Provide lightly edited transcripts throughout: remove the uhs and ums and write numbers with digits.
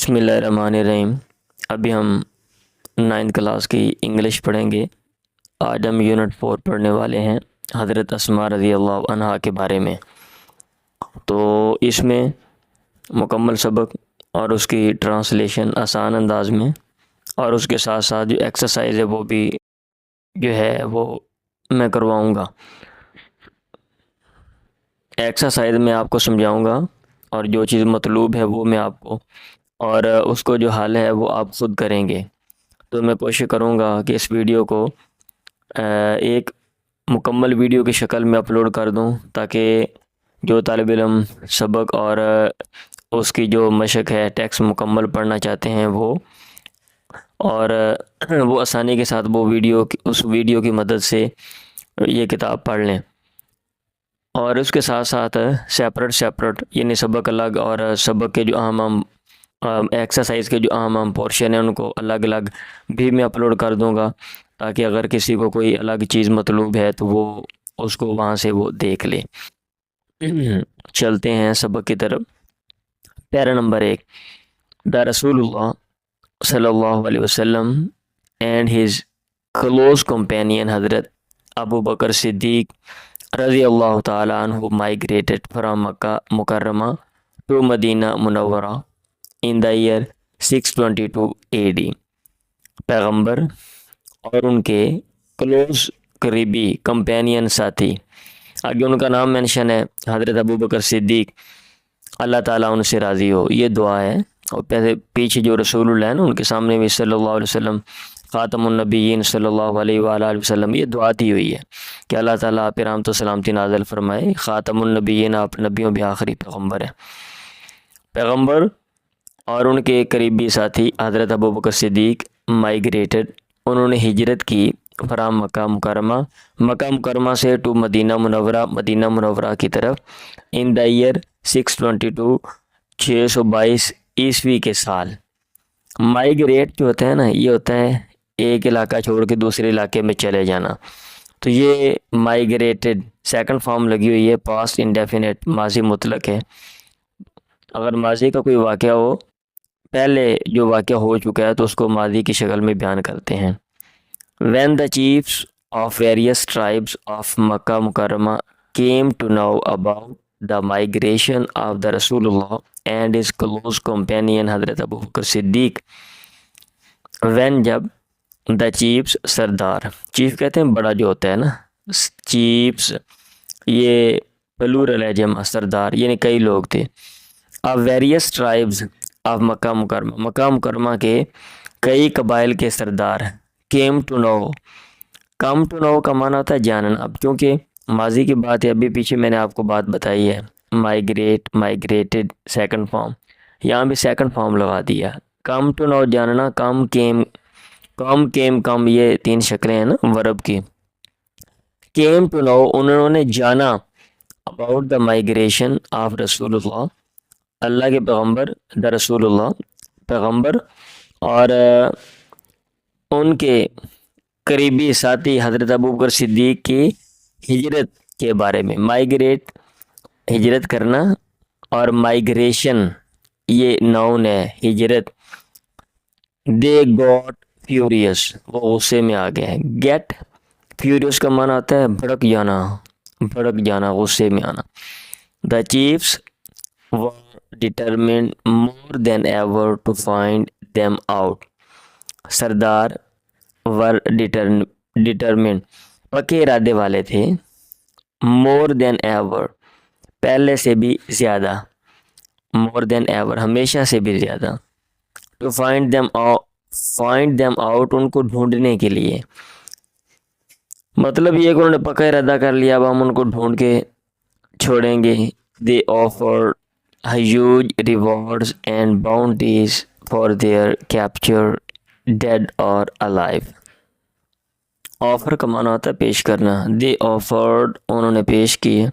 بسم اللہ الرحمن الرحیم۔ ابھی ہم 9th کلاس کی انگلش پڑھیں گے۔ آج ہم یونٹ 4 پڑھنے والے ہیں حضرت اسماء رضی اللہ عنہا کے بارے میں۔ تو اس میں مکمل سبق اور اس کی ٹرانسلیشن آسان انداز میں، اور اس کے ساتھ ساتھ جو ایکسرسائز ہے وہ بھی جو ہے وہ میں کرواؤں گا۔ ایکسرسائز میں آپ کو سمجھاؤں گا، اور جو چیز مطلوب ہے وہ میں آپ کو، اور اس کو جو حل ہے وہ آپ خود کریں گے۔ تو میں کوشش کروں گا کہ اس ویڈیو کو ایک مکمل ویڈیو کی شکل میں اپلوڈ کر دوں، تاکہ جو طالب علم سبق اور اس کی جو مشق ہے، ٹیکسٹ مکمل پڑھنا چاہتے ہیں وہ آسانی کے ساتھ وہ اس ویڈیو کی مدد سے یہ کتاب پڑھ لیں۔ اور اس کے ساتھ ساتھ سیپریٹ یعنی سبق الگ، اور سبق کے جو اہم ایکسرسائز کے جو اہم پورشن ہیں ان کو الگ الگ بھی میں اپلوڈ کر دوں گا، تاکہ اگر کسی کو کوئی الگ چیز مطلوب ہے تو وہ اس کو وہاں سے وہ دیکھ لے۔ چلتے ہیں سبق کی طرف۔ پیرا نمبر 1، دا رسول اللہ صلی اللہ علیہ وسلم اینڈ ہز کلوز کمپینین حضرت ابو بکر صدیق رضی اللہ تعالیٰ عنہ migrated from مکہ مکرمہ to مدینہ منورہ in the year 622 AD۔ پیغمبر اور ان کے کلوز قریبی کمپینین ساتھی، آگے ان کا نام مینشن ہے حضرت ابو بکر صدیق، اللہ تعالیٰ ان سے راضی ہو، یہ دعا ہے۔ اور پیچھے جو رسول اللہ ہے نا، ان کے سامنے بھی صلی اللہ علیہ وسلم، خاتم النبیین صلی اللہ علیہ وآلہ وسلم، یہ دعا دی ہوئی ہے کہ اللہ تعالیٰ آپ پر رحمت و سلامتی نازل فرمائے۔ خاتم النبیین، آپ نبیوں بھی آخری پیغمبر ہیں۔ پیغمبر اور ان کے قریبی ساتھی حضرت ابو بکر صدیق مائیگریٹڈ، انہوں نے ہجرت کی، فرام مکہ مکرمہ سے ٹو مدینہ منورہ کی طرف، ان دا ایئر 622 622 عیسوی کے سال۔ مائیگریٹ جو ہوتا ہے نا، یہ ہوتا ہے ایک علاقہ چھوڑ کے دوسرے علاقے میں چلے جانا، تو یہ مائیگریٹڈ سیکنڈ فارم لگی ہوئی ہے، پاسٹ انڈیفینٹ، ماضی مطلق ہے۔ اگر ماضی کا کوئی واقعہ ہو، پہلے جو واقعہ ہو چکا ہے، تو اس کو ماضی کی شکل میں بیان کرتے ہیں۔ when the chiefs of various tribes of Makkah Mukarramah came to know about the migration of the Rasulullah and his close companion حضرت ابو بکر صدیق، when جب the chiefs سردار، چیف کہتے ہیں بڑا جو ہوتا ہے نا، چیفس یہ پلورل ہے، جمع سردار، یعنی کئی لوگ تھے۔ of various tribes of مکہ مکرمہ کے کئی قبائل کے سردار، came to know کا معنی ہوتا ہے جاننا۔ اب چونکہ ماضی کی بات ہے، ابھی پیچھے میں نے آپ کو بات بتائی ہے، مائیگریٹڈ سیکنڈ فارم، یہاں بھی سیکنڈ فارم لگا دیا۔ come to know جاننا، کم یہ 3 شکلیں ہیں نا ورب کی۔ came to know انہوں نے جانا، about the migration of رسول اللہ، اللہ کے پیغمبر، دا رسول اللہ پیغمبر، اور ان کے قریبی ساتھی حضرت ابو بکر صدیق کی ہجرت کے بارے میں۔ مائیگریٹ ہجرت کرنا، اور مائیگریشن یہ ناؤن ہے، ہجرت۔ دے گاٹ فیوریس، وہ غصے میں آ گئے ہیں۔ گیٹ فیوریس کا معنی آتا ہے بھڑک جانا، غصے میں آنا۔ دا chiefs were determined more than ever to find them out۔ Sardar were determined پکے ارادے والے تھے، more than ever پہلے سے بھی زیادہ، more than ever ہمیشہ سے بھی زیادہ، to find them out ان کو ڈھونڈنے کے لیے۔ مطلب یہ کہ انہوں نے پکا ارادہ کر لیا، اب ہم ان کو ڈھونڈ کے چھوڑیں گے۔ they offered huge rewards and bounties for their capture dead or alive۔ Offer کا معنی ہوتا ہے پیش کرنا۔ they offered انہوں نے پیش کیے،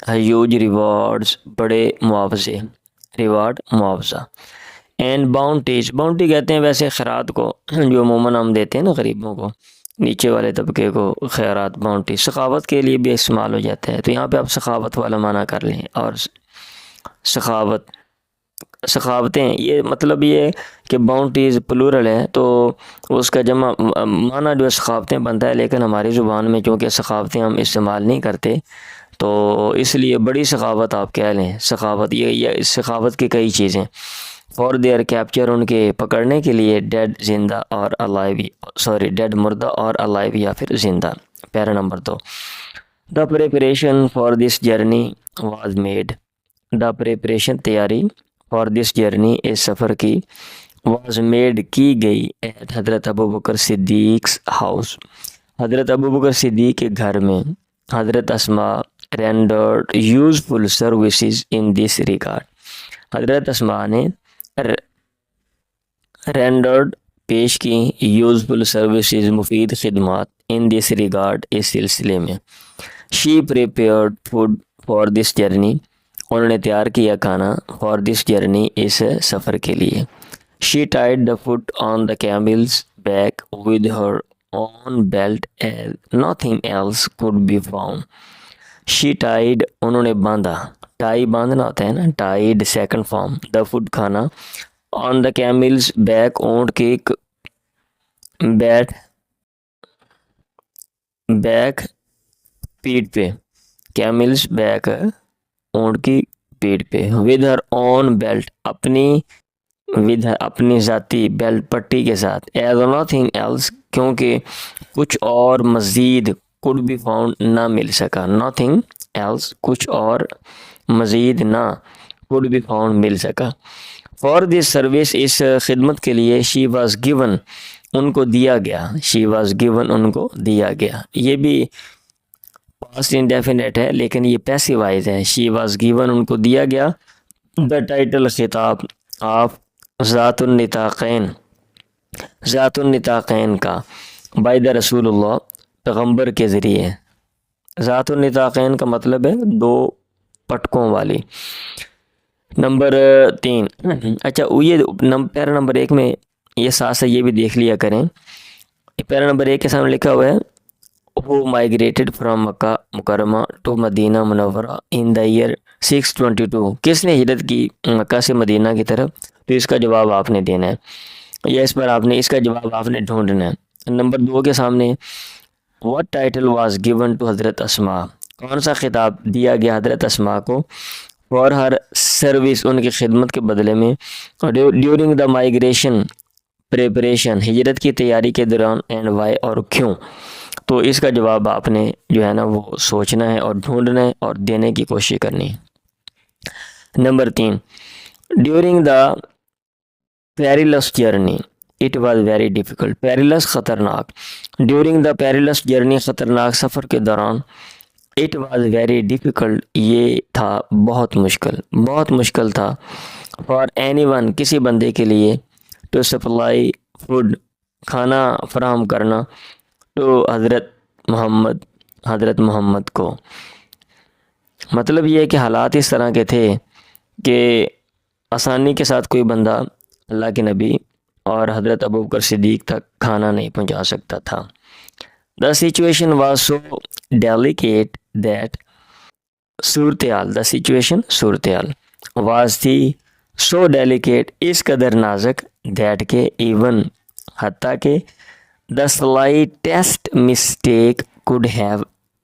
huge rewards بڑے معاوضے، ریوارڈ معاوضہ، and bounty کہتے ہیں ویسے خیرات کو، جو عموماً ہم دیتے ہیں نا غریبوں کو، نیچے والے طبقے کو خیرات، باؤنٹی سخاوت کے لیے بھی استعمال ہو جاتا ہے، تو یہاں پہ آپ سخاوت والا معنی کر لیں، اور سخاوت سخاوتیں، یہ مطلب یہ کہ باؤنٹیز پلورل ہے تو اس کا جمع معنی جو ہے سخاوتیں بنتا ہے، لیکن ہماری زبان میں چونکہ سخاوتیں ہم استعمال نہیں کرتے تو اس لیے بڑی سخاوت آپ کہہ لیں، سخاوت یہ سخاوت کی کئی چیزیں. فار دیئر کیپچر، ان کے پکڑنے کے لیے، ڈیڈ زندہ اور الائیو، ڈیڈ مردہ اور الائیو یا پھر زندہ. پیرا number 2. The preparation for this journey was made. The preparation تیاری، فار دس جرنی اس سفر کی، واز میڈ کی گئی، ایٹ حضرت ابوبکر صدیق's ہاؤس، حضرت ابوبکر صدیق کے گھر میں. حضرت Asma rendered useful services in this regard. حضرت اسماء نے رینڈرڈ پیش کی، یوزفل سروسز مفید خدمات، ان دس ریگارڈ اس سلسلے میں. She prepared food for this journey, انہوں نے تیار کیا کھانا، فار دس جرنی اس سفر کے لیے. She tied the food on the camel's back with her own belt as nothing else could be found. She tied انہوں نے باندھا، ٹائی باندھنا ہوتا ہے نا، tied second form, the food کھانا، آن دا کیملز بیک اونٹ کے بیک پیٹھ پہ، کیملز بیک اونٹ کی پیٹھ پہ، ود ہر اون بیلٹ اپنی ذاتی بیلٹ پٹی کے ساتھ، ایز نتھنگ ایلس کیونکہ کچھ اور مزید، could be found نہ مل سکا، nothing else کچھ اور مزید نہ، could be found مل سکا. for this service اس خدمت کے لیے، she was given ان کو دیا گیا، she was given ان کو دیا گیا. یہ بھی past indefinite ہے لیکن یہ passive voice ہے. she was given ان کو دیا گیا. the title خطاب of ذات النطاقین کا، by the رسول اللہ پیغمبر کے ذریعے. ذات النطاقین کا مطلب ہے دو پٹکوں والی. نمبر 3. اچھا یہ پیرا نمبر 1 میں یہ ساتھ یہ بھی دیکھ لیا کریں. پیرا نمبر 1 کے سامنے لکھا ہوا ہے who migrated from مکہ مکرمہ to مدینہ منورہ in the year 622. کس نے ہجرت کی مکہ سے مدینہ کی طرف؟ تو اس کا جواب آپ نے دینا ہے، یا اس پر آپ نے اس کا جواب آپ نے ڈھونڈنا ہے. نمبر 2 کے سامنے what title was given to حضرت اسماء، کون سا خطاب دیا گیا حضرت اسماء کو، for her service ان کی خدمت کے بدلے میں، during the migration preparation ہجرت کی تیاری کے دوران، and why اور کیوں. تو اس کا جواب آپ نے جو ہے نا وہ سوچنا ہے اور ڈھونڈنا ہے اور دینے کی کوشش کرنی ہے. Number 3. during the perilous journey it was very difficult. perilous خطرناک، during the perilous journey خطرناک سفر کے دوران، it was very difficult یہ تھا بہت مشکل تھا، for anyone کسی بندے کے لیے، to supply food کھانا فراہم کرنا، to حضرت محمد کو. مطلب یہ ہے کہ حالات اس طرح کے تھے کہ آسانی کے ساتھ کوئی بندہ اللہ کے نبی اور حضرت ابوبکر صدیق تک کھانا نہیں پہنچا سکتا تھا. The situation was so delicate that the situation was تھی so delicate اس قدر نازک that کہ even حتیٰ کہ the slightest mistake could have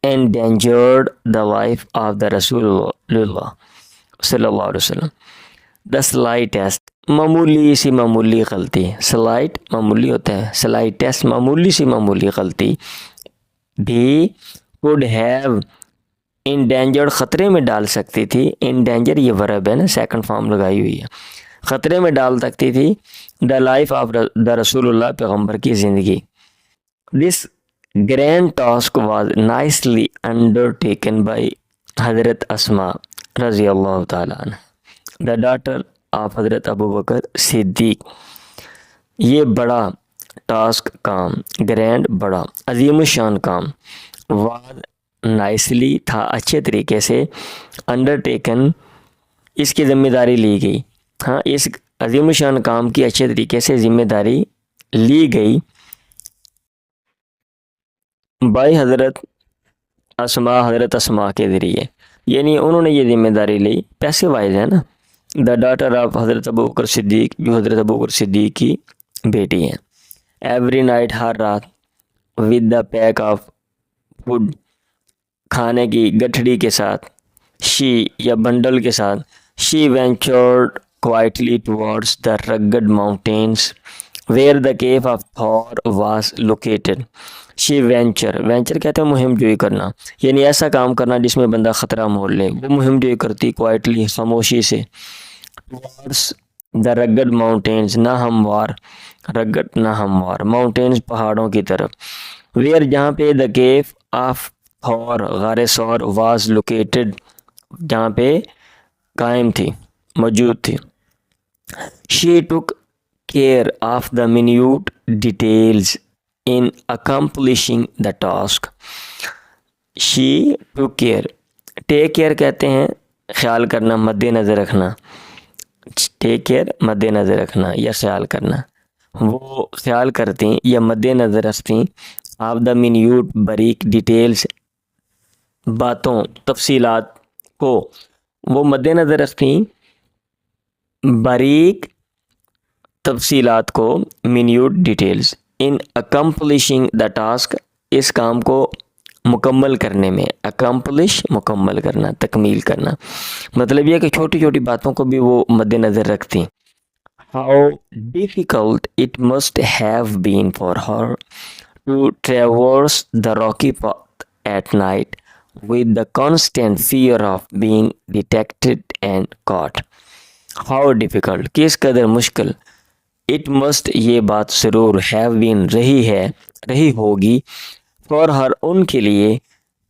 endangered the life of the Rasulullah صلی اللہ علیہ وسلم. the slightest معمولی غلطی، slight معمولی ہوتا ہے، slightest معمولی غلطی بھی could have endangered خطرے میں ڈال سکتی تھی. endanger یہ ورب ہے نا، سیکنڈ فارم لگائی ہوئی ہے، خطرے میں ڈال سکتی تھی the life of the رسول اللہ پیغمبر کی زندگی. this grand task was nicely undertaken by حضرت اسماء رضی اللہ تعالیٰ عنہ the daughter of حضرت ابوبکر صدیق. یہ بڑا ٹاسک کام، گرینڈ بڑا، عظیم الشان کام، was نائسلی تھا اچھے طریقے سے، انڈرٹیکن اس کی ذمہ داری لی گئی. ہاں اس عظیم الشان کام کی اچھے طریقے سے ذمہ داری لی گئی بائی حضرت اسماء کے ذریعے، یعنی انہوں نے یہ ذمہ داری لی. پیسے وائز ہے نا، دا ڈاٹر آف حضرت ابوبکر صدیق، جو حضرت ابوبکر صدیق کی بیٹی ہیں. ایوری نائٹ، ہر رات، with the peak of food, کھانے کی گٹھڑی کے ساتھ، شی یا بنڈل کے ساتھ، she ventured quietly towards the rugged mountains where the cave of Thawr was located. She venture کہتے ہیں مہم جوئی کرنا، یعنی ایسا کام کرنا جس میں بندہ خطرہ مول لے. وہ مہم جوئی کرتی کوائٹلی، خاموشی سے، ٹورڈز دا رگڈ ماؤنٹینس، نہ ہموار، رگڈ نہ ہموار، ماؤنٹینس پہاڑوں کی طرف، ویئر جہاں پہ دا کیو آف تھور غار ثور واز لوکیٹڈ جہاں پہ قائم تھی، موجود تھی. She took care of the minute details in accomplishing the task. She took care, take care کہتے ہیں خیال کرنا، مد نظر رکھنا. ٹیک کیئر مد نظر رکھنا یا خیال کرنا. وہ خیال کرتی یا مد نظر رکھتی آف دا minute باریک ڈیٹیلز، باتوں تفصیلات کو. وہ مد نظر رکھتی باریک تفصیلات کو، minute details, in accomplishing the task, اس کام کو مکمل کرنے میں. accomplish مکمل کرنا، تکمیل کرنا. مطلب یہ کہ چھوٹی چھوٹی باتوں کو بھی وہ مد نظر رکھتی. How difficult it must have been for her to traverse the rocky path at night with the constant fear of being detected and caught. How difficult، کس قدر مشکل، it must یہ بات ضرور have been رہی ہوگی for her ان کے لیے.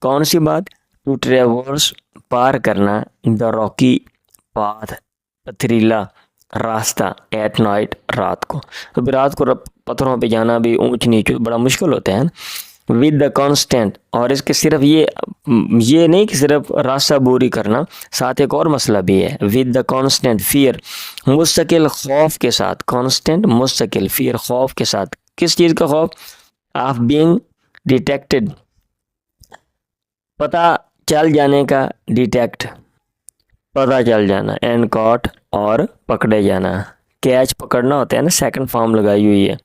کون سی بات؟ to traverse پار کرنا، the rocky path پتھریلا راستہ، at night رات کو. تو رات کو پتھروں پہ جانا بھی اونچ نیچ بڑا مشکل ہوتا ہے. with the constant، اور اس کے صرف یہ نہیں کہ صرف راستہ بوری کرنا، ساتھ ایک اور مسئلہ بھی ہے. with the constant fear، مستقل خوف کے ساتھ. constant مستقل، fear خوف کے ساتھ. کس چیز کا خوف؟ of being detected، پتہ چل جانے کا، detect پتہ چل جانا، and caught اور پکڑے جانا. کیچ پکڑنا ہوتا ہے نا، سیکنڈ فارم لگائی ہوئی ہے،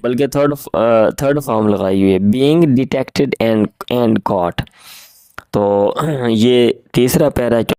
بلکہ تھرڈ فارم لگائی ہوئی ہے، being detected and caught. تو یہ تیسرا پیرا